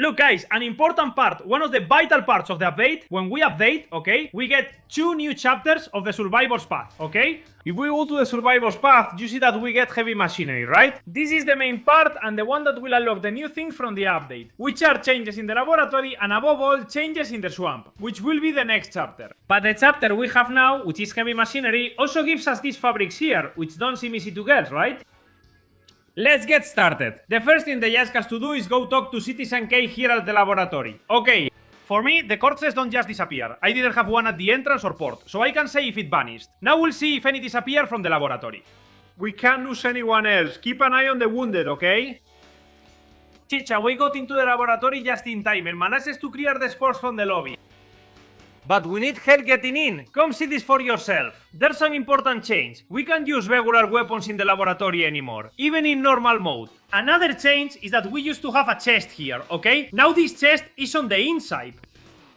look guys, an important part, one of the vital parts of the update, when we update, okay, we get 2 new chapters of the Survivor's Path, okay? If we go to the Survivor's Path, you see that we get heavy machinery, right? This is the main part and the one that will unlock the new things from the update, which are changes in the laboratory and above all, changes in the swamp, which will be the next chapter. But the chapter we have now, which is heavy machinery, also gives us these fabrics here, which don't seem easy to get, right? Let's get started. The first thing they ask us to do is go talk to Citizen K here at the laboratory. Okay, for me, the corpses don't just disappear. I didn't have one at the entrance or port, so I can say if it vanished. Now we'll see if any disappear from the laboratory. We can't lose anyone else. Keep an eye on the wounded, okay? Chicha, we got into the laboratory just in time and managed to clear the spores from the lobby. But we need help getting in. Come see this for yourself. There's an important change. We can't use regular weapons in the laboratory anymore, even in normal mode. Another change is that we used to have a chest here, okay? Now this chest is on the inside.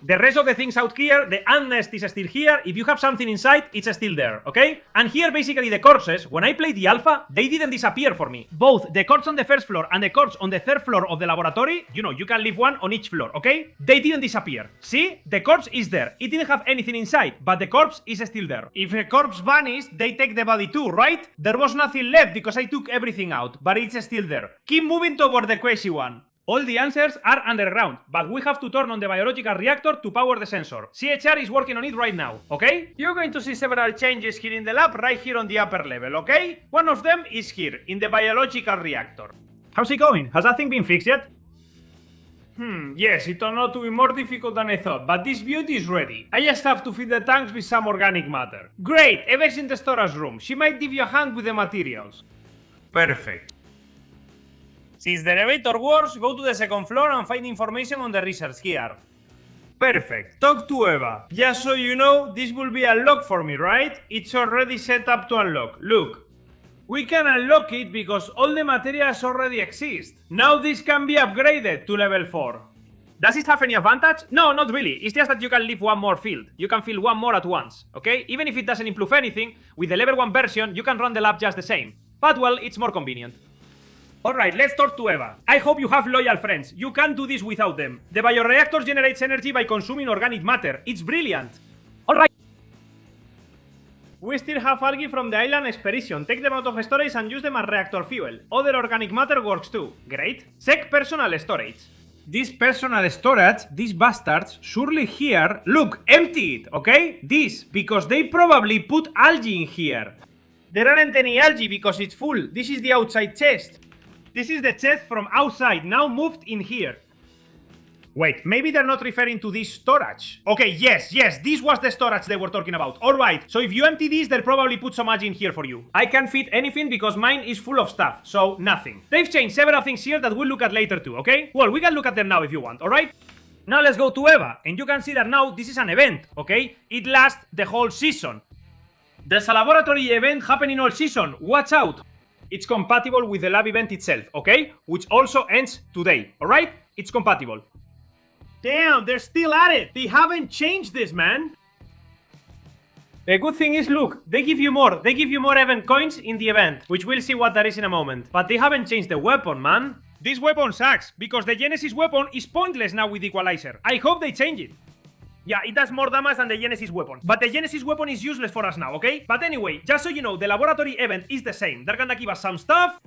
The rest of the things out here, the ant nest is still here. If you have something inside, it's still there, okay? And here basically the corpses, when I played the alpha, they didn't disappear for me. Both the corpse on the first floor and the corpse on the third floor of the laboratory, you know, you can leave one on each floor, okay? They didn't disappear. See? The corpse is there. It didn't have anything inside, but the corpse is still there. If a corpse vanished, they take the body too, right? There was nothing left because I took everything out, but it's still there. Keep moving toward the crazy one. All the answers are underground, but we have to turn on the biological reactor to power the sensor. CHR is working on it right now, okay? You're going to see several changes here in the lab, right here on the upper level, okay? One of them is here, in the biological reactor. How's it going? Has that thing been fixed yet? Yes, it turned out to be more difficult than I thought, but this beauty is ready. I just have to feed the tanks with some organic matter. Great, Eva's in the storage room. She might give you a hand with the materials. Perfect. Since the elevator works, go to the second floor and find information on the research here. Perfect. Talk to Eva. Just so you know, this will be unlocked for me, right? It's already set up to unlock. Look. We can unlock it because all the materials already exist. Now this can be upgraded to level 4. Does it have any advantage? No, not really. It's just that you can leave one more field. You can fill one more at once, okay? Even if it doesn't improve anything, with the level 1 version, you can run the lab just the same. But well, it's more convenient. Alright, let's talk to Eva. I hope you have loyal friends. You can't do this without them. The bioreactor generates energy by consuming organic matter. It's brilliant. Alright. We still have algae from the island expedition. Take them out of storage and use them as reactor fuel. Other organic matter works too. Great. Check personal storage. This personal storage, these bastards, surely here... Look, empty it, okay? This, because they probably put algae in here. There aren't any algae because it's full. This is the outside chest. This is the chest from outside, now moved in here. Wait, maybe they're not referring to this storage. Okay, yes, this was the storage they were talking about. Alright, so if you empty this, they'll probably put some algae in here for you. I can't fit anything because mine is full of stuff, so nothing. They've changed several things here that we'll look at later too, okay? Well, we can look at them now if you want, alright? Now let's go to Eva, and you can see that now this is an event, okay? It lasts the whole season. There's a laboratory event happening all season, watch out! It's compatible with the lab event itself, okay? Which also ends today, alright? It's compatible. Damn, they're still at it! They haven't changed this, man! The good thing is, look, they give you more event coins in the event, which we'll see what that is in a moment. But they haven't changed the weapon, man. This weapon sucks, because the Genesis weapon is pointless now with Equalizer. I hope they change it. Yeah, it does more damage than the Genesis weapon. But the Genesis weapon is useless for us now, okay? But anyway, just so you know, the laboratory event is the same. They're gonna give us some stuff.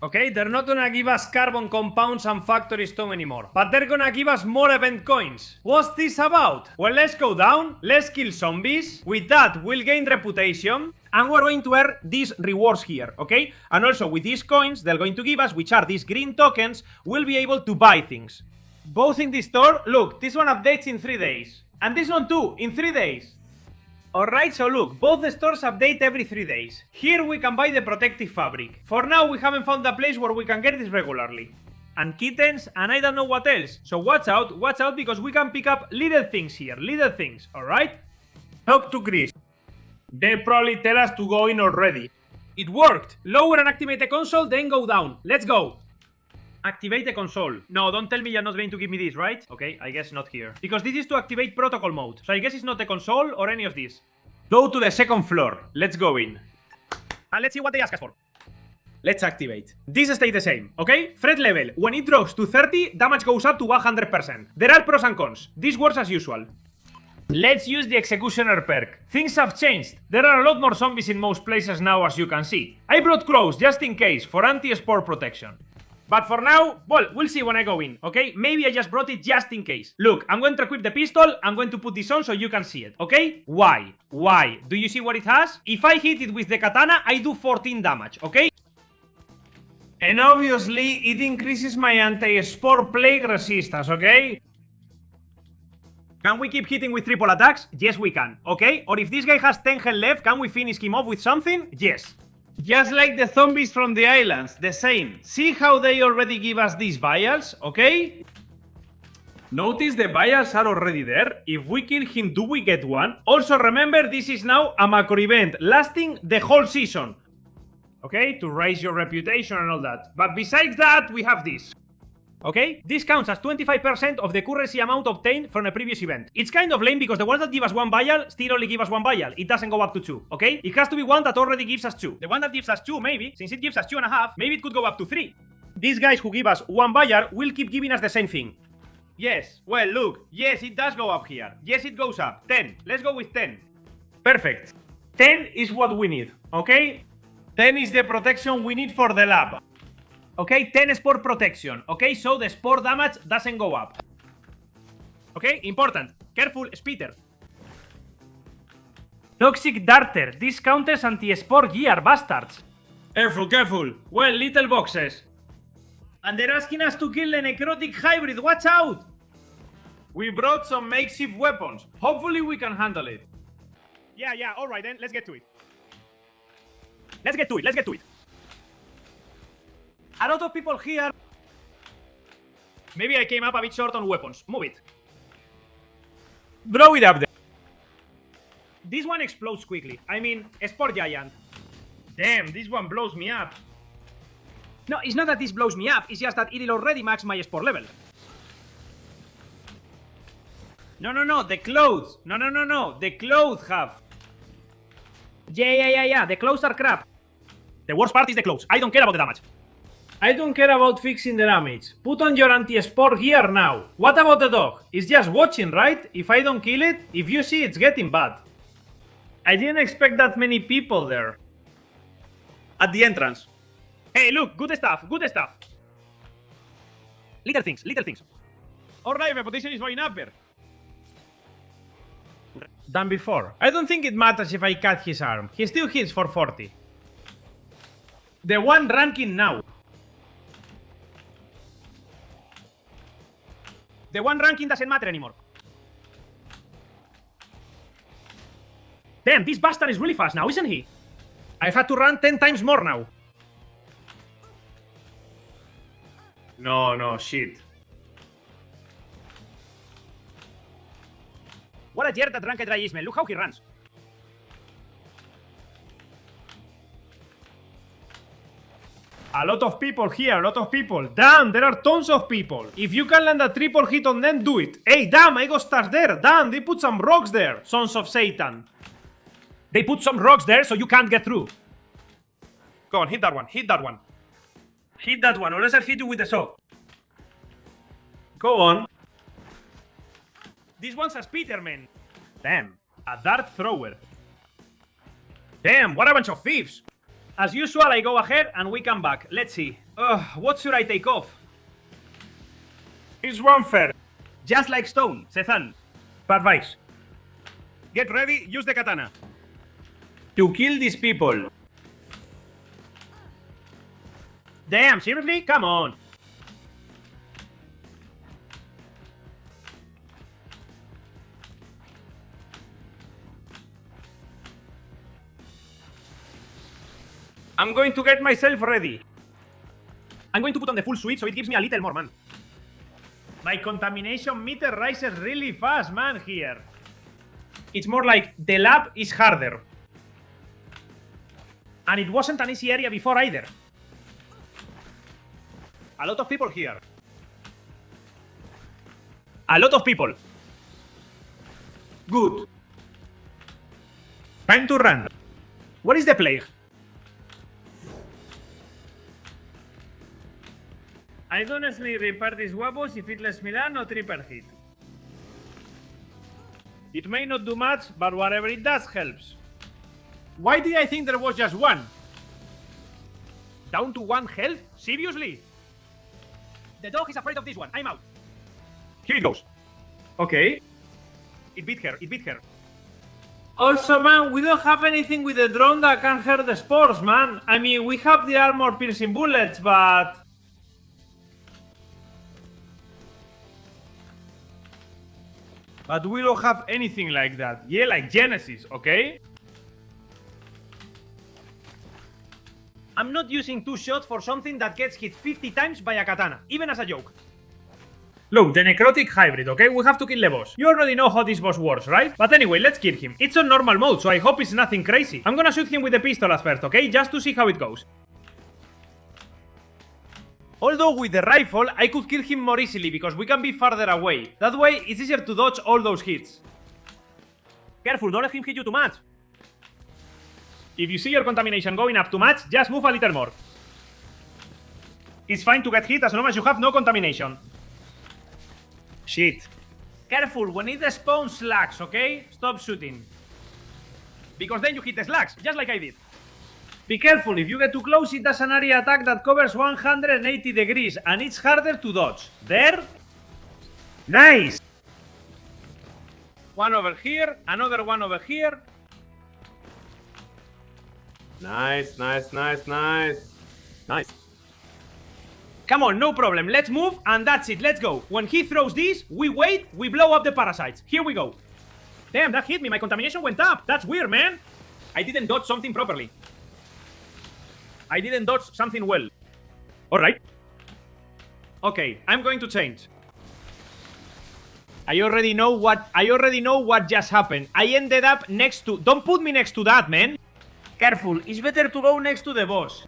Okay, they're not gonna give us carbon compounds and factory stone anymore. But they're gonna give us more event coins. What's this about? Well, let's go down. Let's kill zombies. With that, we'll gain reputation. And we're going to earn these rewards here, okay? And also, with these coins they're going to give us, which are these green tokens, we'll be able to buy things. Both in the store. Look, this one updates in 3 days. And this one too, in 3 days. Alright, so look, both the stores update every 3 days. Here we can buy the protective fabric. For now, we haven't found a place where we can get this regularly. And kittens, and I don't know what else. So watch out because we can pick up little things here, little things, alright? Talk to Chris. They probably tell us to go in already. It worked! Lower and activate the console, then go down. Let's go! Activate the console. No, don't tell me you're not going to give me this, right? Okay, I guess not here. Because this is to activate protocol mode. So I guess it's not the console or any of this. Go to the second floor. Let's go in. And let's see what they ask us for. Let's activate. This stays the same, okay? Threat level. When it drops to 30, damage goes up to 100%. There are pros and cons. This works as usual. Let's use the Executioner perk. Things have changed. There are a lot more zombies in most places now, as you can see. I brought crows just in case, for anti-spore protection. But for now, well, we'll see when I go in, okay? Maybe I just brought it just in case. Look, I'm going to equip the pistol, I'm going to put this on so you can see it, okay? Why? Why? Do you see what it has? If I hit it with the katana, I do 14 damage, okay? And obviously, it increases my anti-spore plague resistance, okay? Can we keep hitting with triple attacks? Yes, we can, okay? Or if this guy has 10 health left, can we finish him off with something? Yes. Just like the zombies from the islands, the same. See how they already give us these vials, okay? Notice the vials are already there. If we kill him, do we get one? Also remember, this is now a macro event, lasting the whole season. Okay, to raise your reputation and all that. But besides that, we have this. Okay, this counts as 25% of the currency amount obtained from a previous event. It's kind of lame because the ones that give us one vial still only give us one vial. It doesn't go up to 2, okay? It has to be one that already gives us 2. The one that gives us 2, maybe, since it gives us 2.5, maybe it could go up to 3. These guys who give us one vial will keep giving us the same thing. Yes, well, look, yes, it does go up here. Yes, it goes up. 10. Let's go with 10. Perfect. 10 is what we need, okay? 10 is the protection we need for the lab. Okay, 10 spore protection. Okay, so the spore damage doesn't go up. Okay, important. Careful, Spitter. Toxic Darter. This counters anti-spore gear, bastards. Careful, careful. Well, little boxes. And they're asking us to kill the necrotic hybrid. Watch out! We brought some makeshift weapons. Hopefully we can handle it. Yeah, alright then. Let's get to it. Let's get to it. A lot of people here. Maybe I came up a bit short on weapons. Move it. Blow it up there. This one explodes quickly. I mean, Spore Giant. Damn, this one blows me up. No, it's not that this blows me up. It's just that it'll already max my spore level. No, the clothes. No, the clothes have. Yeah, the clothes are crap. The worst part is the clothes. I don't care about the damage. I don't care about fixing the damage. Put on your anti-spore gear now. What about the dog? It's just watching, right? If I don't kill it, if you see it's getting bad. I didn't expect that many people there. At the entrance. Hey, look, good stuff. Little things. Alright, reputation is going up there. Than before. I don't think it matters if I cut his arm. He still hits for 40. The one ranking now. The one ranking doesn't matter anymore. Damn, this bastard is really fast now, isn't he? I've had to run 10 times more now. No, shit. What a jerk that ranked dry is, man. Look how he runs. A lot of people here, a lot of people. Damn, there are tons of people. If you can land a triple hit on them, do it. Hey, damn, I got stars there. Damn, they put some rocks there. Sons of Satan. They put some rocks there so you can't get through. Go on, hit that one. Hit that one, or else I'll hit you with the saw. Go on. This one's a Spiderman. Damn, a dart thrower. Damn, what a bunch of thieves. As usual, I go ahead and we come back. Let's see. What should I take off? It's one fair. Just like stone, Cezanne. Bad advice. Get ready, use the katana. To kill these people. Damn, seriously? Come on. I'm going to get myself ready. I'm going to put on the full suite so it gives me a little more, man. My contamination meter rises really fast, man, here. It's more like the lab is harder. And it wasn't an easy area before either. A lot of people here. A lot of people. Good. Time to run. What is the plague? I honestly repair these weapons if it lets me land or triple hit. It may not do much, but whatever it does helps. Why did I think there was just one? Down to 1 health? Seriously? The dog is afraid of this one. I'm out. Here it goes. Okay. It beat her. It beat her. Also, man, we don't have anything with the drone that can hurt the spores, man. I mean, we have the armor-piercing bullets, but... But we don't have anything like that. Yeah, like Genesis, okay? I'm not using 2 shots for something that gets hit 50 times by a katana, even as a joke. Look, the necrotic hybrid, okay? We have to kill the boss. You already know how this boss works, right? But anyway, let's kill him. It's on normal mode, so I hope it's nothing crazy. I'm gonna shoot him with the pistol at first, okay? Just to see how it goes. Although with the rifle, I could kill him more easily because we can be farther away. That way, it's easier to dodge all those hits. Careful, don't let him hit you too much. If you see your contamination going up too much, just move a little more. It's fine to get hit as long as you have no contamination. Shit. Careful, when it spawns slugs, okay? Stop shooting. Because then you hit the slugs, just like I did. Be careful, if you get too close, it does an area attack that covers 180 degrees, and it's harder to dodge. There. Nice! One over here, another one over here. Nice, nice, nice, nice. Nice. Come on, no problem, let's move, and that's it, let's go. When he throws this, we wait, we blow up the parasites. Here we go. Damn, that hit me, my contamination went up. That's weird, man. I didn't dodge something properly. I didn't dodge something well. Alright. Okay, I'm going to change. I already know what just happened. I ended up next to... Don't put me next to that, man. Careful, it's better to go next to the boss.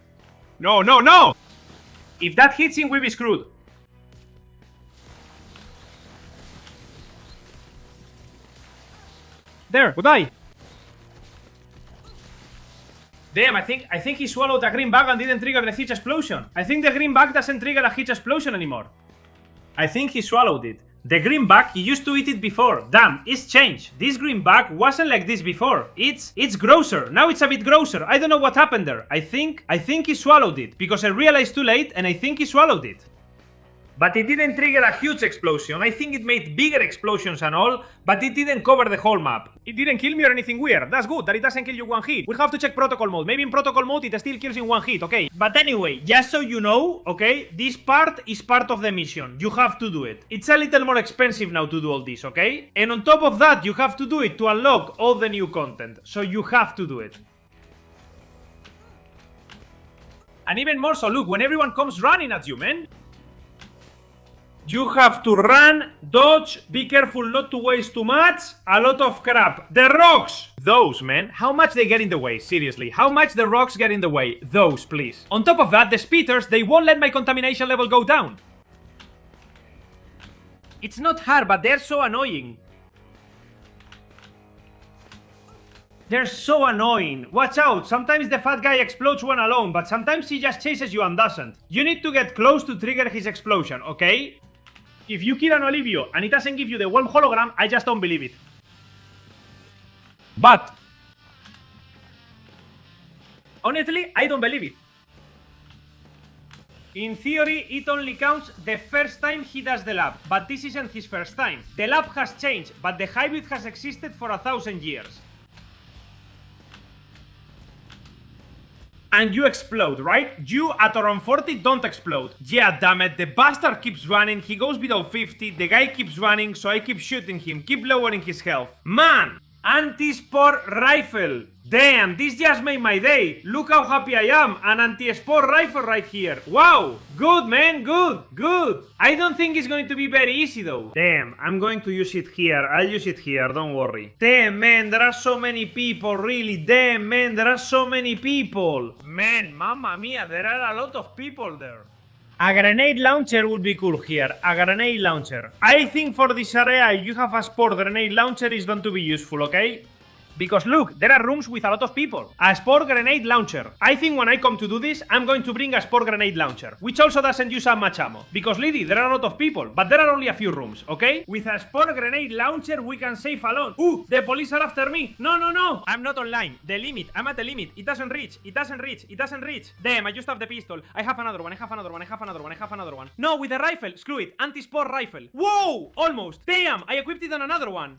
No, no, no! If that hits him, we'll be screwed. There, goodbye. Damn, I think he swallowed a green bug and didn't trigger the huge explosion. I think the green bug doesn't trigger a huge explosion anymore. I think he swallowed it. The green bug, he used to eat it before. Damn, it's changed. This green bug wasn't like this before. It's grosser. Now it's a bit grosser. I don't know what happened there. I think he swallowed it. Because I realized too late and I think he swallowed it. But it didn't trigger a huge explosion. I think it made bigger explosions and all, but it didn't cover the whole map. It didn't kill me or anything weird. That's good, that it doesn't kill you one hit. We'll have to check protocol mode. Maybe in protocol mode it still kills in one hit, okay? But anyway, just so you know, okay, this part is part of the mission. You have to do it. It's a little more expensive now to do all this, okay? And on top of that, you have to do it to unlock all the new content. So you have to do it. And even more so, look, when everyone comes running at you, man. You have to run, dodge, be careful not to waste too much, a lot of crap. The rocks! Those, man. How much they get in the way, seriously. How much the rocks get in the way. Those, please. On top of that, the speeders, they won't let my contamination level go down. It's not hard, but they're so annoying. They're so annoying. Watch out, sometimes the fat guy explodes one alone, but sometimes he just chases you and doesn't. You need to get close to trigger his explosion, okay? If you kill an Olivio and it doesn't give you the worm hologram, I just don't believe it. But honestly, I don't believe it. In theory, it only counts the first time he does the lab, but this isn't his first time. The lab has changed, but the hybrid has existed for 1,000 years. And you explode, right? You at around 40 don't explode. Yeah, damn it, the bastard keeps running, he goes below 50, the guy keeps running, so I keep shooting him, keep lowering his health. Man! Anti-spore rifle! Damn, this just made my day! Look how happy I am! An anti-spore rifle right here! Wow! Good, man, good, good! I don't think it's going to be very easy though. Damn, I'm going to use it here, I'll use it here, don't worry. Damn, man, there are so many people, really, damn, man, there are so many people! Man, mamma mia, there are a lot of people there. A grenade launcher would be cool here, a grenade launcher. I think for this area, if you have a spore grenade launcher, it's going to be useful, okay? Because look, there are rooms with a lot of people. A spore grenade launcher. I think when I come to do this, I'm going to bring a spore grenade launcher, which also doesn't use that much ammo. Because Lady, there are a lot of people, but there are only a few rooms, okay? With a spore grenade launcher, we can save alone. Ooh, the police are after me. No, no, no. I'm not online. The limit. I'm at the limit. It doesn't reach. It doesn't reach. It doesn't reach. Damn, I just have the pistol. I have another one. I have another one. I have another one. I have another one. No, with a rifle. Screw it. Anti-spore rifle. Whoa! Almost. Damn, I equipped it on another one.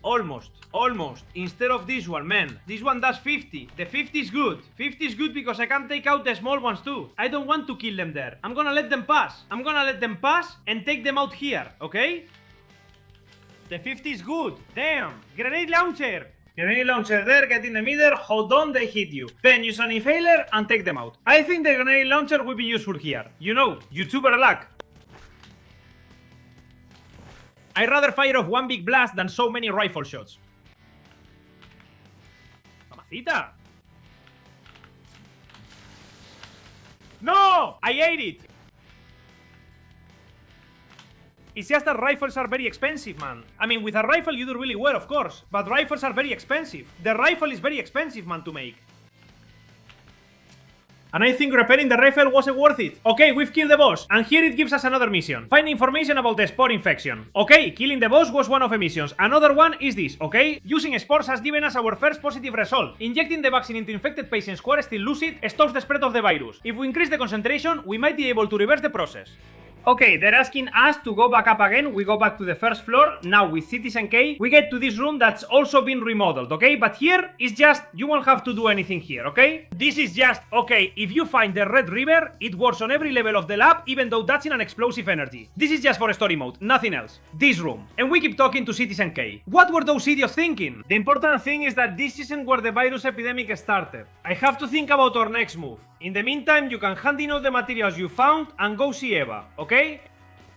Almost. Instead of this one, man. This one does 50. The 50 is good. 50 is good because I can take out the small ones too. I don't want to kill them there. I'm gonna let them pass. I'm gonna let them pass and take them out here, okay? The 50 is good. Damn. Grenade launcher. Grenade launcher there, get in the middle, hold on, they hit you. Then use an inhaler and take them out. I think the grenade launcher will be useful here. You know, YouTuber luck. I'd rather fire off one big blast than so many rifle shots. Mamacita! No! I ate it! It's just that rifles are very expensive, man. I mean, with a rifle you do really well, of course. But rifles are very expensive. The rifle is very expensive, man, to make. And I think repairing the rifle wasn't worth it. Okay, we've killed the boss. And here it gives us another mission. Find information about the spore infection. Okay, killing the boss was one of the missions. Another one is this, okay? Using spores has given us our first positive result. Injecting the vaccine into infected patients who are still lucid stops the spread of the virus. If we increase the concentration, we might be able to reverse the process. Okay, they're asking us to go back up again. We go back to the first floor. Now with Citizen K, we get to this room that's also been remodeled, okay? But here, it's just, you won't have to do anything here, okay? This is just, okay, if you find the Red River, it works on every level of the lab, even though that's in an explosive energy. This is just for story mode, nothing else. This room. And we keep talking to Citizen K. What were those idiots thinking? The important thing is that this isn't where the virus epidemic started. I have to think about our next move. In the meantime, you can hand in all the materials you found and go see Eva, okay?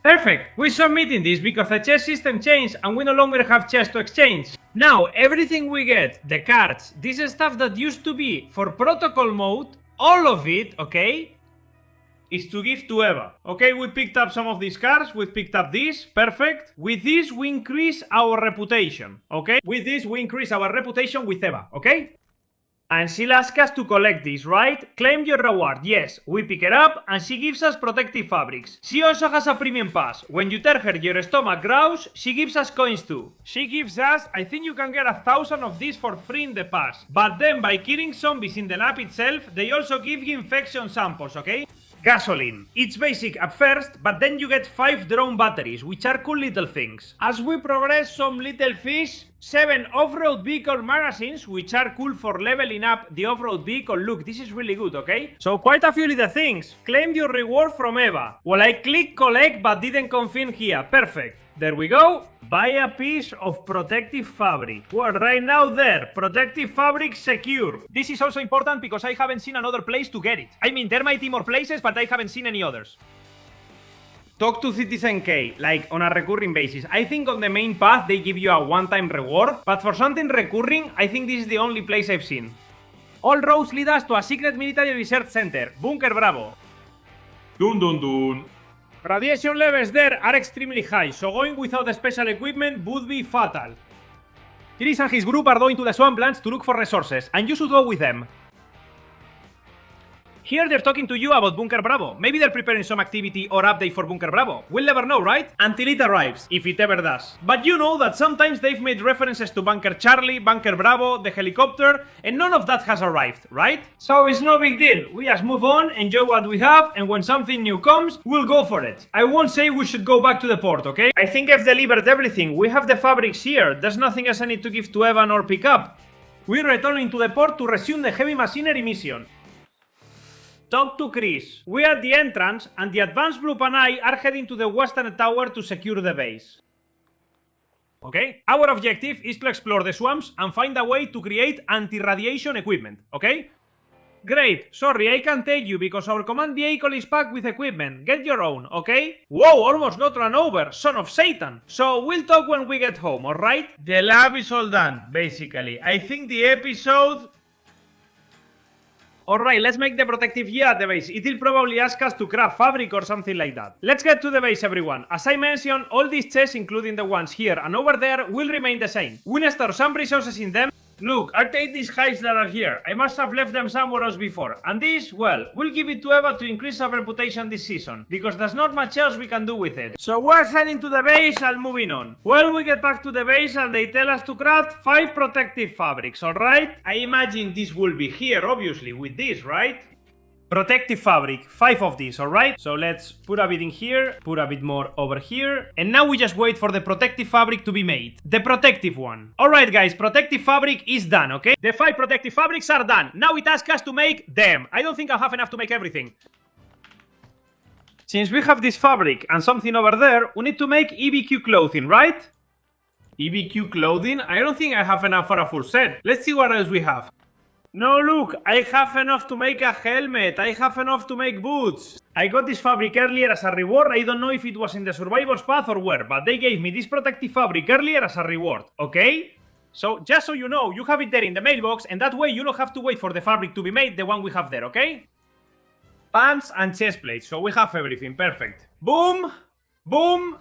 Perfect! We're submitting this because the chest system changed and we no longer have chests to exchange. Now, everything we get, the cards, this stuff that used to be for protocol mode, all of it, okay, is to give to Eva. Okay, we picked up some of these cards, we picked up this, perfect. With this, we increase our reputation, okay? With this, we increase our reputation with Eva, okay? And she'll ask us to collect this, right? Claim your reward, yes. We pick it up and she gives us protective fabrics. She also has a premium pass. When you tell her your stomach growls, she gives us coins too. She gives us, I think you can get 1,000 of these for free in the pass. But then by killing zombies in the lab itself, they also give you infection samples, okay? Gasoline. It's basic at first, but then you get 5 drone batteries, which are cool little things. As we progress, some little fish, 7 off-road vehicle magazines, which are cool for leveling up the off-road vehicle. Look, this is really good, okay? So quite a few little things. Claim your reward from Eva. Well, I click collect, but didn't confirm here. Perfect. There we go. Buy a piece of protective fabric. Well, right now there. Protective fabric secure. This is also important because I haven't seen another place to get it. I mean, there might be more places, but I haven't seen any others. Talk to Citizen K, like on a recurring basis. I think on the main path they give you a one-time reward, but for something recurring, I think this is the only place I've seen. All roads lead us to a secret military research center, Bunker Bravo. Dun dun dun. Radiation levels there are extremely high, so going without the special equipment would be fatal. Chris and his group are going to the swamplands to look for resources, and you should go with them. Here they're talking to you about Bunker Bravo. Maybe they're preparing some activity or update for Bunker Bravo. We'll never know, right? Until it arrives, if it ever does. But you know that sometimes they've made references to Bunker Charlie, Bunker Bravo, the helicopter, and none of that has arrived, right? So it's no big deal. We just move on, enjoy what we have, and when something new comes, we'll go for it. I won't say we should go back to the port, okay? I think I've delivered everything. We have the fabrics here. There's nothing else I need to give to Evan or pick up. We're returning to the port to resume the heavy machinery mission. Talk to Chris. We're at the entrance, and the advanced group and I are heading to the western tower to secure the base. Okay? Our objective is to explore the swamps and find a way to create anti-radiation equipment, okay? Great, sorry, I can't take you because our command vehicle is packed with equipment. Get your own, okay? Whoa, almost got run over, son of Satan. So we'll talk when we get home, alright? The lab is all done, basically. I think the episode... Alright, let's make the protective gear at the base. It will probably ask us to craft fabric or something like that. Let's get to the base, everyone. As I mentioned, all these chests, including the ones here and over there, will remain the same. We'll store some resources in them. Look, I'll take these hides that are here. I must have left them somewhere else before. And this, well, we'll give it to Eva to increase our reputation this season, because there's not much else we can do with it. So we're heading to the base and moving on. Well, we get back to the base and they tell us to craft 5 protective fabrics, alright? I imagine this will be here, obviously, with this, right? Protective fabric, 5 of these, alright? So let's put a bit in here, put a bit more over here, and now we just wait for the protective fabric to be made. The protective one. Alright guys, protective fabric is done, okay? The 5 protective fabrics are done. Now it asks us to make them. I don't think I'll have enough to make everything. Since we have this fabric and something over there, we need to make EBQ clothing, right? EBQ clothing? I don't think I have enough for a full set. Let's see what else we have. No, look, I have enough to make a helmet, I have enough to make boots. I got this fabric earlier as a reward, I don't know if it was in the survivor's path or where, but they gave me this protective fabric earlier as a reward, okay? So, just so you know, you have it there in the mailbox, and that way you don't have to wait for the fabric to be made, the one we have there, okay? Pants and chest plates, so we have everything, perfect. Boom! Boom!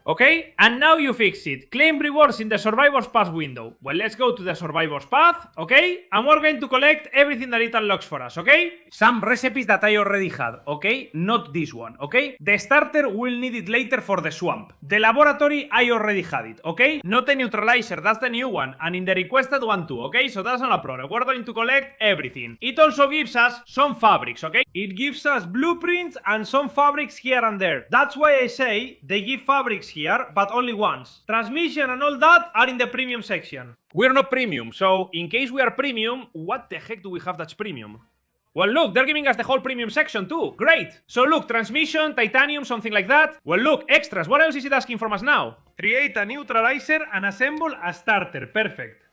Okay, and now you fix it. Claim rewards in the Survivor's Path window. Well, let's go to the Survivor's Path, okay? And we're going to collect everything that it unlocks for us, okay? Some recipes that I already had, okay? Not this one, okay? The starter will need it later for the swamp. The laboratory, I already had it, okay? Not the neutralizer, that's the new one. And in the requested one too, okay? So that's not a problem. We're going to collect everything. It also gives us some fabrics, okay? It gives us blueprints and some fabrics here and there. That's why I say they give fabrics here, but only once. Transmission and all that are in the premium section. We're not premium, so in case we are premium, what the heck do we have that's premium? Well, look, they're giving us the whole premium section too. Great. So look, transmission, titanium, something like that. Well, look, extras. What else is it asking from us now? Create a neutralizer and assemble a starter. Perfect.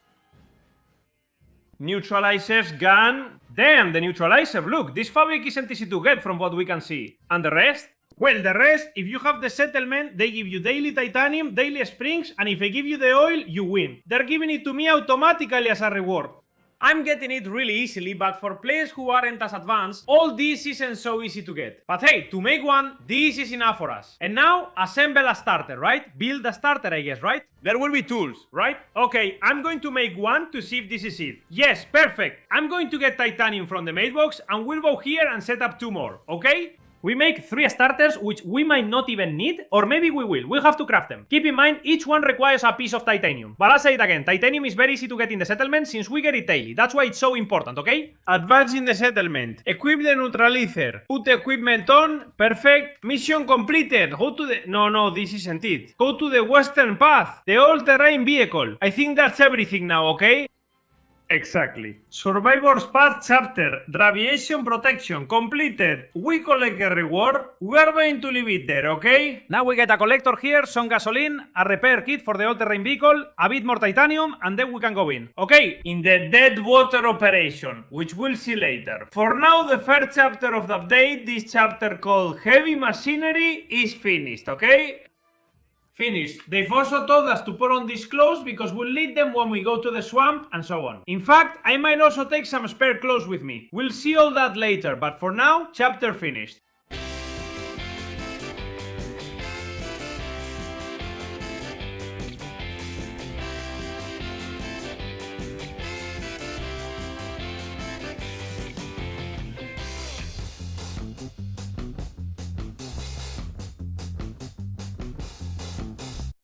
Neutralizers, gun. Damn, the neutralizer. Look, this fabric isn't easy to get from what we can see. And the rest? Well, the rest, if you have the settlement, they give you daily titanium, daily springs, and if they give you the oil, you win. They're giving it to me automatically as a reward. I'm getting it really easily, but for players who aren't as advanced, all this isn't so easy to get. But hey, to make one, this is enough for us. And now, assemble a starter, right? Build a starter, I guess, right? There will be tools, right? Okay, I'm going to make one to see if this is it. Yes, perfect. I'm going to get titanium from the mailbox, and we'll go here and set up 2 more, okay? We make 3 starters, which we might not even need, or maybe we will. We'll have to craft them. Keep in mind, each one requires a piece of titanium. But I'll say it again, titanium is very easy to get in the settlement since we get it daily. That's why it's so important, okay? Advance in the settlement. Equip the neutralizer. Put the equipment on. Perfect. Mission completed. Go to the... No, this isn't it. Go to the western path. The all-terrain vehicle. I think that's everything now, okay? Exactly. Survivor's Path chapter, Radiation Protection, completed. We collect a reward. We are going to leave it there, okay? Now we get a collector here, some gasoline, a repair kit for the all-terrain vehicle, a bit more titanium, and then we can go in. Okay, in the dead water operation, which we'll see later. For now, the first chapter of the update, this chapter called Heavy Machinery, is finished, okay? Finished. They've also told us to put on these clothes because we'll need them when we go to the swamp and so on. In fact, I might also take some spare clothes with me. We'll see all that later, but for now, chapter finished.